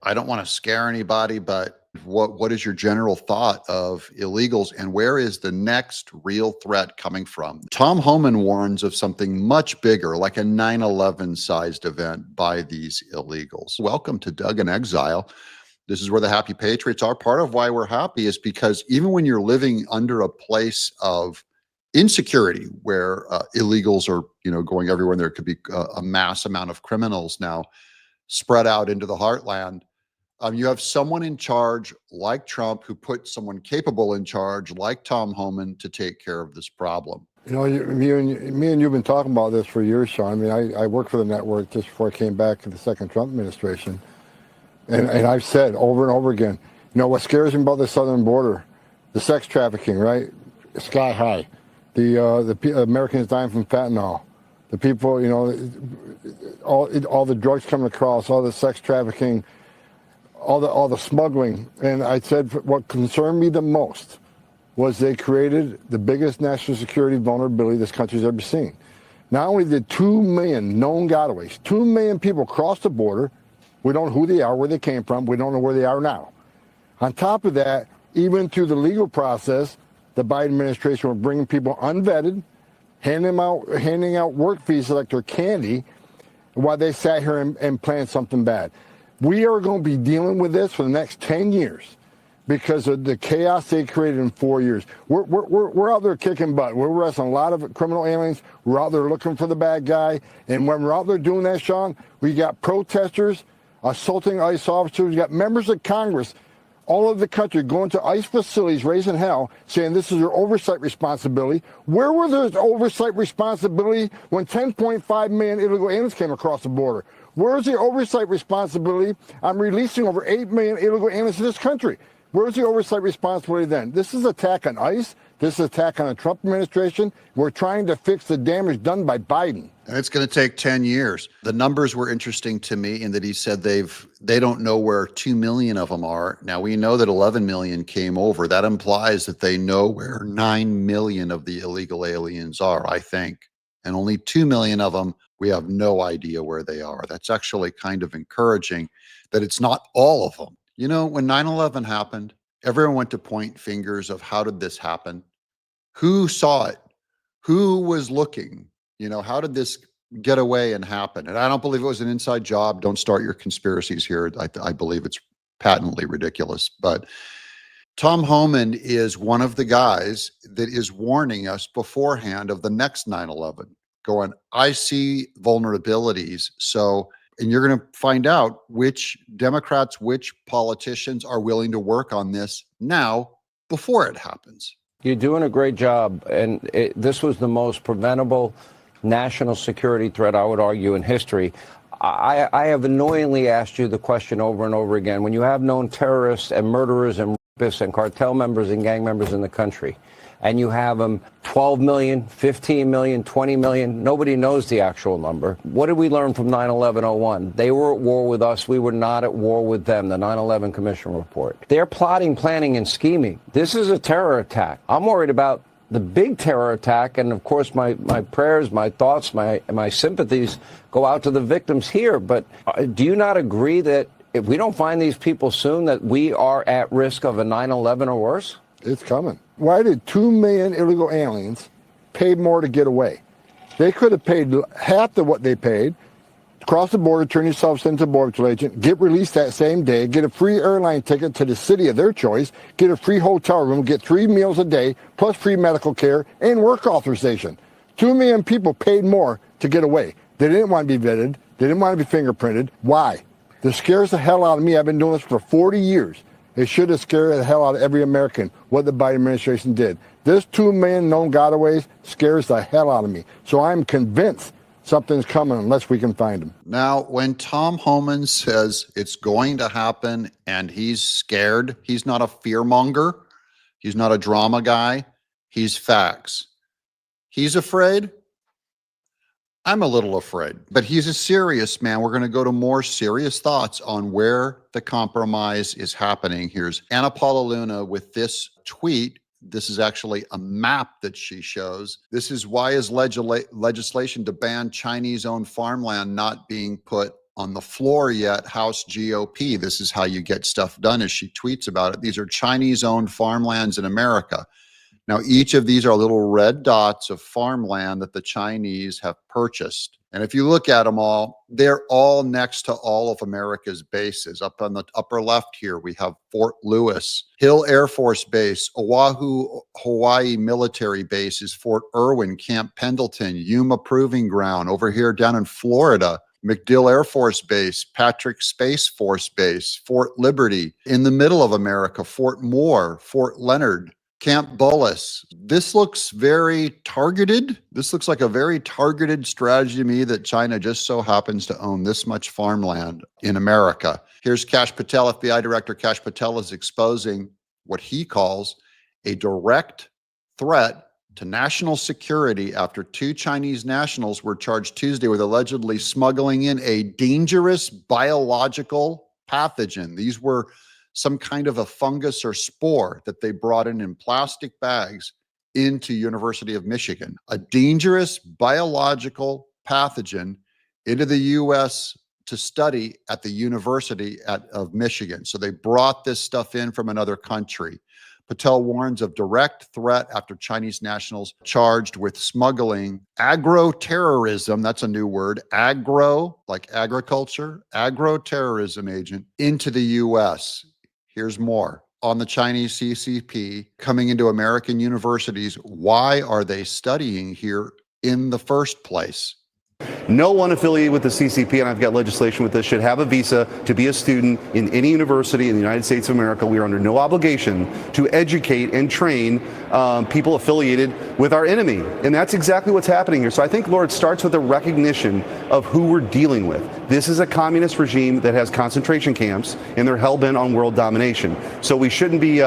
I don't want to scare anybody, but what is your general thought of illegals, and where is the next real threat coming from? Tom Homan warns of something much bigger, like a 9/11 sized event by these illegals. Welcome to Doug in Exile. This is where the happy patriots are. Part of why we're happy is because even when you're living under a place of insecurity where illegals are, going everywhere, and there could be a mass amount of criminals now spread out into the heartland. You have someone in charge like Trump who put someone capable in charge like Tom Homan to take care of this problem. Me and you've been talking about this for years, Sean. I mean, I worked for the network just before I came back to the second Trump administration. And I've said over and over again, what scares me about the southern border, the sex trafficking, right? Sky high. The Americans dying from fentanyl. The people, all the drugs coming across, all the sex trafficking, all the smuggling. And I said what concerned me the most was they created the biggest national security vulnerability this country's ever seen. Not only did 2 million known gotaways, 2 million people cross the border, we don't know who they are, where they came from, we don't know where they are now. On top of that, even through the legal process, the Biden administration were bringing people unvetted, handing out work visas like they're candy, while they sat here and planned something bad. We are going to be dealing with this for the next 10 years because of the chaos they created in 4 years. We're out there kicking butt. We're arresting a lot of criminal aliens. We're out there looking for the bad guy. And when we're out there doing that, Sean, we got protesters assaulting ICE officers. We got members of Congress all over the country going to ICE facilities, raising hell, saying this is your oversight responsibility. Where were those oversight responsibility when 10.5 million illegal aliens came across the border? Where's the oversight responsibility on releasing over 8 million illegal aliens to this country? Where's the oversight responsibility then? This is an attack on ICE. This is an attack on the Trump administration. We're trying to fix the damage done by Biden. And it's going to take 10 years. The numbers were interesting to me in that he said they don't know where 2 million of them are. Now, we know that 11 million came over. That implies that they know where 9 million of the illegal aliens are, I think. And only 2 million of them, we have no idea where they are. That's actually kind of encouraging that it's not all of them. When 9/11 happened, everyone went to point fingers of how did this happen? Who saw it? Who was looking? How did this get away and happen? And I don't believe it was an inside job. Don't start your conspiracies here. I believe it's patently ridiculous. But Tom Homan is one of the guys that is warning us beforehand of the next 9/11, going, I see vulnerabilities. And you're going to find out which Democrats, which politicians are willing to work on this now before it happens. You're doing a great job. And this was the most preventable national security threat, I would argue, in history. I have annoyingly asked you the question over and over again. When you have known terrorists and murderers and rapists and cartel members and gang members in the country, and you have them 12 million, 15 million, 20 million, nobody knows the actual number. What did we learn from 9/11-01? They were at war with us. We were not at war with them, the 9/11 Commission report. They're plotting, planning, and scheming. This is a terror attack. I'm worried about the big terror attack, and of course my prayers, my thoughts, my sympathies go out to the victims here. But do you not agree that if we don't find these people soon, that we are at risk of a 9/11 or worse? It's coming. Why did 2 million illegal aliens pay more to get away? They could have paid half of what they paid, cross the border, turn yourself into a border patrol agent, get released that same day, get a free airline ticket to the city of their choice, get a free hotel room, get 3 meals a day, plus free medical care and work authorization. 2 million people paid more to get away. They didn't want to be vetted. They didn't want to be fingerprinted. Why? This scares the hell out of me. I've been doing this for 40 years. It should have scared the hell out of every American what the Biden administration did. This 2 million known gotaways scares the hell out of me. So I'm convinced something's coming unless we can find them. Now, when Tom Homan says it's going to happen and he's scared, he's not a fearmonger. He's not a drama guy. He's facts. He's afraid. I'm a little afraid, but he's a serious man. We're going to go to more serious thoughts on where the compromise is happening. Here's Anna Paula Luna with this tweet. This is actually a map that she shows. This is why is legislation to ban Chinese-owned farmland not being put on the floor yet. House GOP. This is how you get stuff done, as she tweets about it. These are Chinese-owned farmlands in America. Now, each of these are little red dots of farmland that the Chinese have purchased. And if you look at them all, they're all next to all of America's bases. Up on the upper left here, we have Fort Lewis, Hill Air Force Base, Oahu, Hawaii Military Bases, Fort Irwin, Camp Pendleton, Yuma Proving Ground. Over here down in Florida, MacDill Air Force Base, Patrick Space Force Base, Fort Liberty. In the middle of America, Fort Moore, Fort Leonard, Camp Bullis. This looks very targeted. This looks like a very targeted strategy to me, that China just so happens to own this much farmland in America. Here's Kash Patel, FBI Director Kash Patel is exposing what he calls a direct threat to national security after 2 Chinese nationals were charged Tuesday with allegedly smuggling in a dangerous biological pathogen. These were some kind of a fungus or spore that they brought in plastic bags into University of Michigan. A dangerous biological pathogen into the U.S. to study at the University of Michigan. So they brought this stuff in from another country. Patel warns of direct threat after Chinese nationals charged with smuggling agro-terrorism, that's a new word, agro, like agriculture, agro-terrorism agent into the U.S. Here's more. On the Chinese CCP coming into American universities, why are they studying here in the first place? No one affiliated with the CCP, and I've got legislation with this, should have a visa to be a student in any university in the United States of America. We are under no obligation to educate and train people affiliated with our enemy. And that's exactly what's happening here. So I think, Laura, it starts with a recognition of who we're dealing with. This is a communist regime that has concentration camps, and they're hell-bent on world domination. So we shouldn't be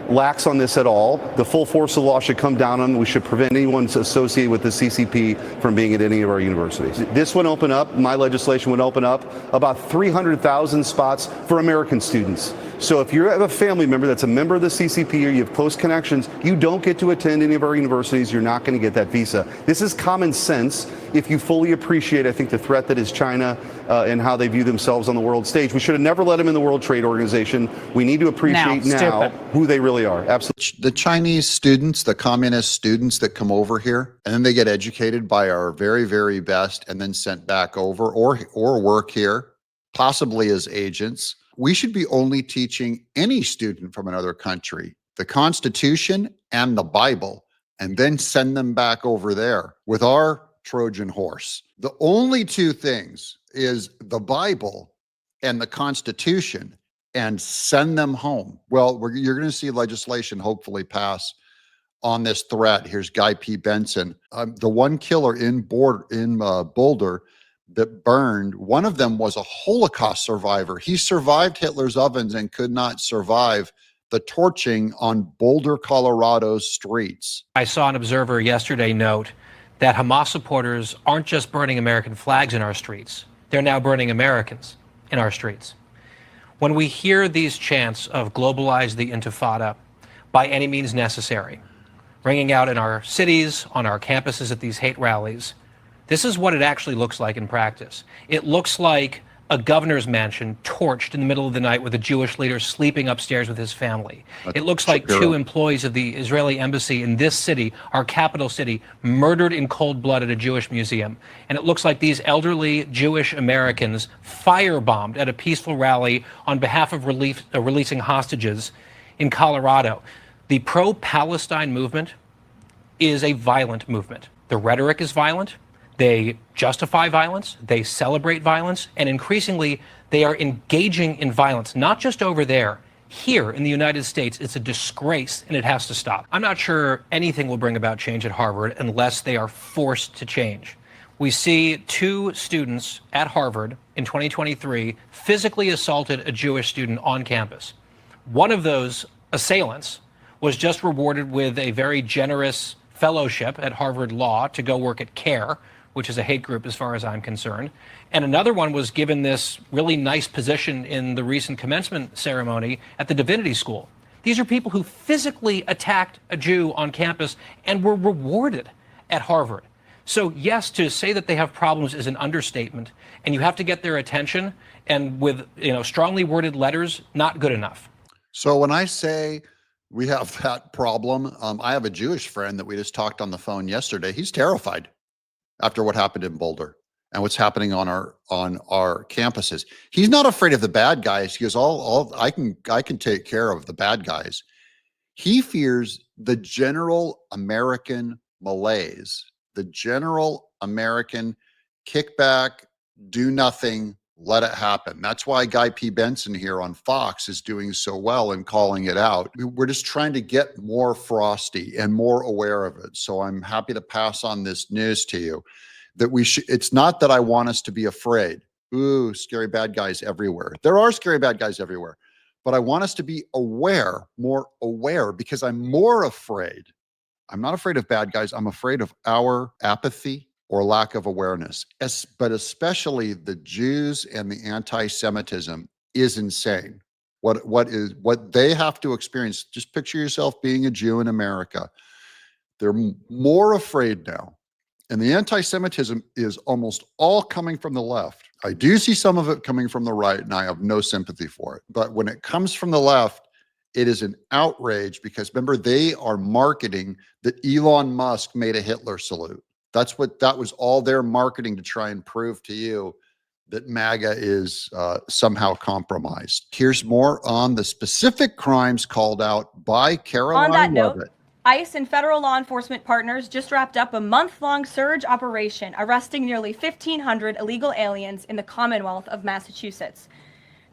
lax on this at all. The full force of the law should come down on them. We should prevent anyone associated with the CCP from being at any of our universities. This would open up, my legislation would open up about 300,000 spots for American students. So if you have a family member that's a member of the CCP or you have close connections, you don't get to attend any of our universities. You're not going to get that visa. This is common sense if you fully appreciate, I think, the threat that is China and how they view themselves on the world stage. We should have never let them in the World Trade Organization. We need to appreciate now who they really are. Absolutely. The Chinese students, the communist students that come over here, and then they get educated by our very, very best and then sent back over or work here, possibly as agents. We should be only teaching any student from another country the Constitution and the Bible, and then send them back over there with our Trojan horse. The only 2 things is the Bible and the Constitution, and send them home. Well, you're going to see legislation hopefully pass on this threat. Here's Guy P. Benson. The one killer in Boulder that burned, one of them was a Holocaust survivor. He survived Hitler's ovens and could not survive the torching on Boulder, Colorado's streets. I saw an observer yesterday note that Hamas supporters aren't just burning American flags in our streets. They're now burning Americans in our streets. When we hear these chants of globalize the Intifada by any means necessary, ringing out in our cities, on our campuses at these hate rallies, this is what it actually looks like in practice. It looks like a governor's mansion torched in the middle of the night with a Jewish leader sleeping upstairs with his family. It looks like 2 employees of the Israeli embassy in this city, our capital city, murdered in cold blood at a Jewish museum. And it looks like these elderly Jewish Americans firebombed at a peaceful rally on behalf of releasing hostages in Colorado. The pro-Palestine movement is a violent movement. The rhetoric is violent. They justify violence, they celebrate violence, and increasingly they are engaging in violence, not just over there. Here in the United States, it's a disgrace and it has to stop. I'm not sure anything will bring about change at Harvard unless they are forced to change. We see 2 students at Harvard in 2023 physically assaulted a Jewish student on campus. One of those assailants was just rewarded with a very generous fellowship at Harvard Law to go work at CARE, which is a hate group as far as I'm concerned. And another one was given this really nice position in the recent commencement ceremony at the Divinity School. These are people who physically attacked a Jew on campus and were rewarded at Harvard. So yes, to say that they have problems is an understatement, and you have to get their attention, and with strongly worded letters, not good enough. So when I say we have that problem, I have a Jewish friend that we just talked on the phone yesterday. He's terrified after what happened in Boulder and what's happening on our campuses. He's not afraid of the bad guys. He goes, I can take care of the bad guys. He fears the general American malaise, the general American kickback, do nothing, let it happen. That's why Guy P. Benson here on Fox is doing so well and calling it out. We're just trying to get more frosty and more aware of it. So I'm happy to pass on this news to you that it's not that I want us to be afraid. Ooh, scary bad guys everywhere. There are scary bad guys everywhere. But I want us to be aware, more aware, because I'm more afraid. I'm not afraid of bad guys. I'm afraid of our apathy or lack of awareness. But especially the Jews and the anti-Semitism is insane. What they have to experience. Just picture yourself being a Jew in America. They're more afraid now. And the anti-Semitism is almost all coming from the left. I do see some of it coming from the right, and I have no sympathy for it. But when it comes from the left, it is an outrage because remember, they are marketing that Elon Musk made a Hitler salute. That was all their marketing to try and prove to you that MAGA is somehow compromised. Here's more on the specific crimes called out by Karoline. On that note, Leavitt. ICE and federal law enforcement partners just wrapped up a month-long surge operation arresting nearly 1,500 illegal aliens in the Commonwealth of Massachusetts.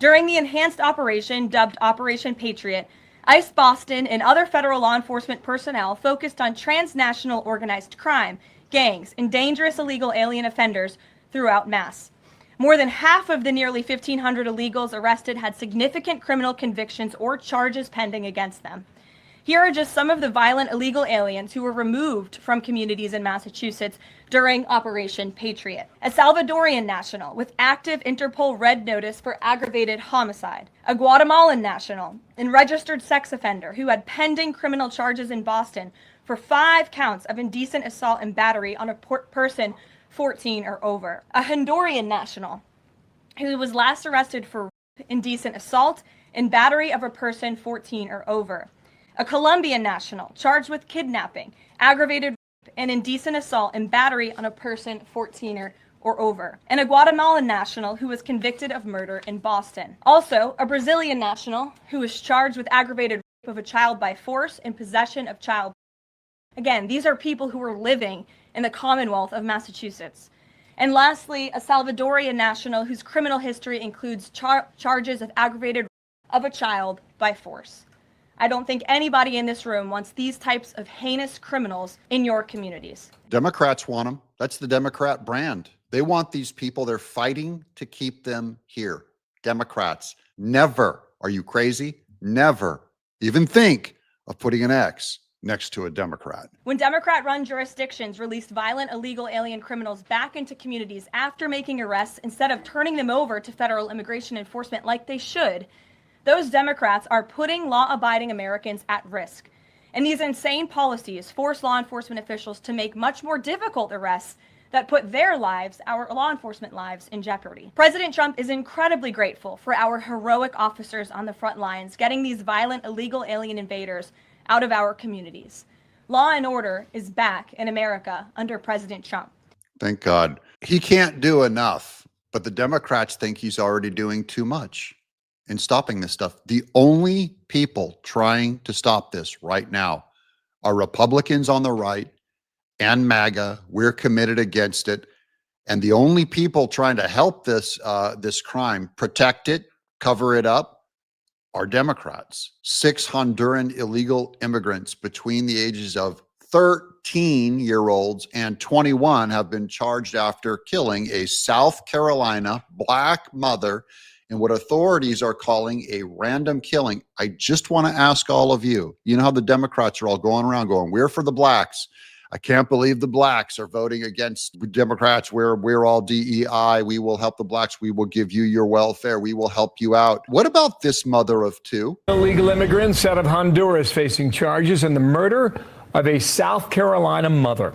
During the enhanced operation, dubbed Operation Patriot, ICE Boston and other federal law enforcement personnel focused on transnational organized crime, gangs, and dangerous illegal alien offenders throughout Mass. More than half of the nearly 1,500 illegals arrested had significant criminal convictions or charges pending against them. Here are just some of the violent illegal aliens who were removed from communities in Massachusetts during Operation Patriot. A Salvadorian national with active Interpol red notice for aggravated homicide. A Guatemalan national and registered sex offender who had pending criminal charges in Boston for 5 counts of indecent assault and battery on a person 14 or over. A Honduran national who was last arrested for indecent assault and battery of a person 14 or over. A Colombian national charged with kidnapping, aggravated rape, and indecent assault and battery on a person 14 or over. And a Guatemalan national who was convicted of murder in Boston. Also, a Brazilian national who was charged with aggravated rape of a child by force and possession of child. Again, these are people who were living in the Commonwealth of Massachusetts. And lastly, a Salvadorian national whose criminal history includes charges of aggravated rape of a child by force. I don't think anybody in this room wants these types of heinous criminals in your communities. Democrats want them. That's the Democrat brand. They want these people. They're fighting to keep them here. Democrats never, are you crazy? Never even think of putting an X next to a Democrat. When Democrat-run jurisdictions released violent illegal alien criminals back into communities after making arrests instead of turning them over to federal immigration enforcement like they should, those Democrats are putting law-abiding Americans at risk. And these insane policies force law enforcement officials to make much more difficult arrests that put their lives, our law enforcement lives, in jeopardy. President Trump is incredibly grateful for our heroic officers on the front lines getting these violent illegal alien invaders out of our communities. Law and order is back in America under President Trump. Thank God. He can't do enough, but the Democrats think he's already doing too much in stopping this stuff. The only people trying to stop this right now are Republicans on the right and MAGA. We're committed against it. And the only people trying to help this crime, protect it, cover it up, are Democrats. 6 Honduran illegal immigrants between the ages of 13-year-olds and 21 have been charged after killing a South Carolina black mother in what authorities are calling a random killing. I just want to ask all of you, you know how the Democrats are all going around going, we're for the blacks. I can't believe the blacks are voting against Democrats. We're all DEI. We will help the blacks. We will give you your welfare. We will help you out. What about this mother of 2? Illegal immigrants out of Honduras facing charges in the murder of a South Carolina mother.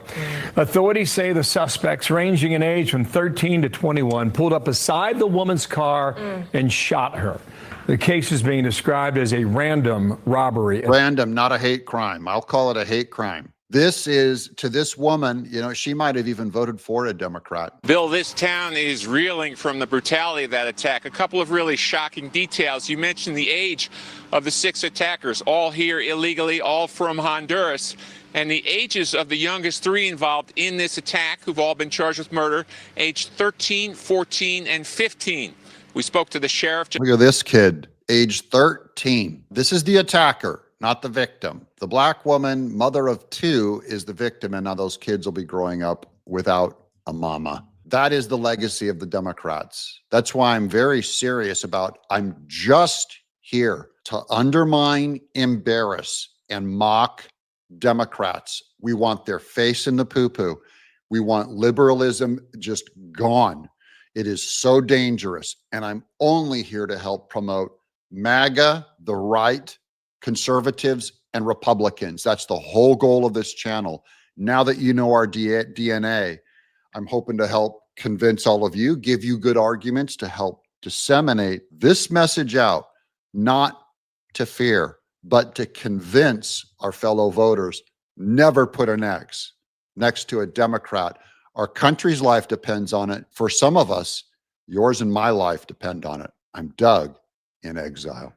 Authorities say the suspects, ranging in age from 13 to 21, pulled up beside the woman's car and shot her. The case is being described as a random robbery. Random, not a hate crime. I'll call it a hate crime. This is, to this woman, you know, she might have even voted for a Democrat. Bill, this town is reeling from the brutality of that attack. A couple of really shocking details. You mentioned the age of the 6 attackers, all here illegally, all from Honduras. And the ages of the youngest 3 involved in this attack, who've all been charged with murder, aged 13, 14, and 15. We spoke to the sheriff. Look at this kid, age 13. This is the attacker, not the victim. The black woman, mother of 2, is the victim, and now those kids will be growing up without a mama. That is the legacy of the Democrats. That's why I'm very serious about, I'm just here to undermine, embarrass, and mock Democrats. We want their face in the poo-poo. We want liberalism just gone. It is so dangerous. And I'm only here to help promote MAGA, the right, conservatives, and Republicans. That's the whole goal of this channel. Now that you know our DNA, I'm hoping to help convince all of you, give you good arguments to help disseminate this message out, not to fear, but to convince our fellow voters, never put an X next to a Democrat. Our country's life depends on it. For some of us, yours and my life depend on it. I'm Doug in exile.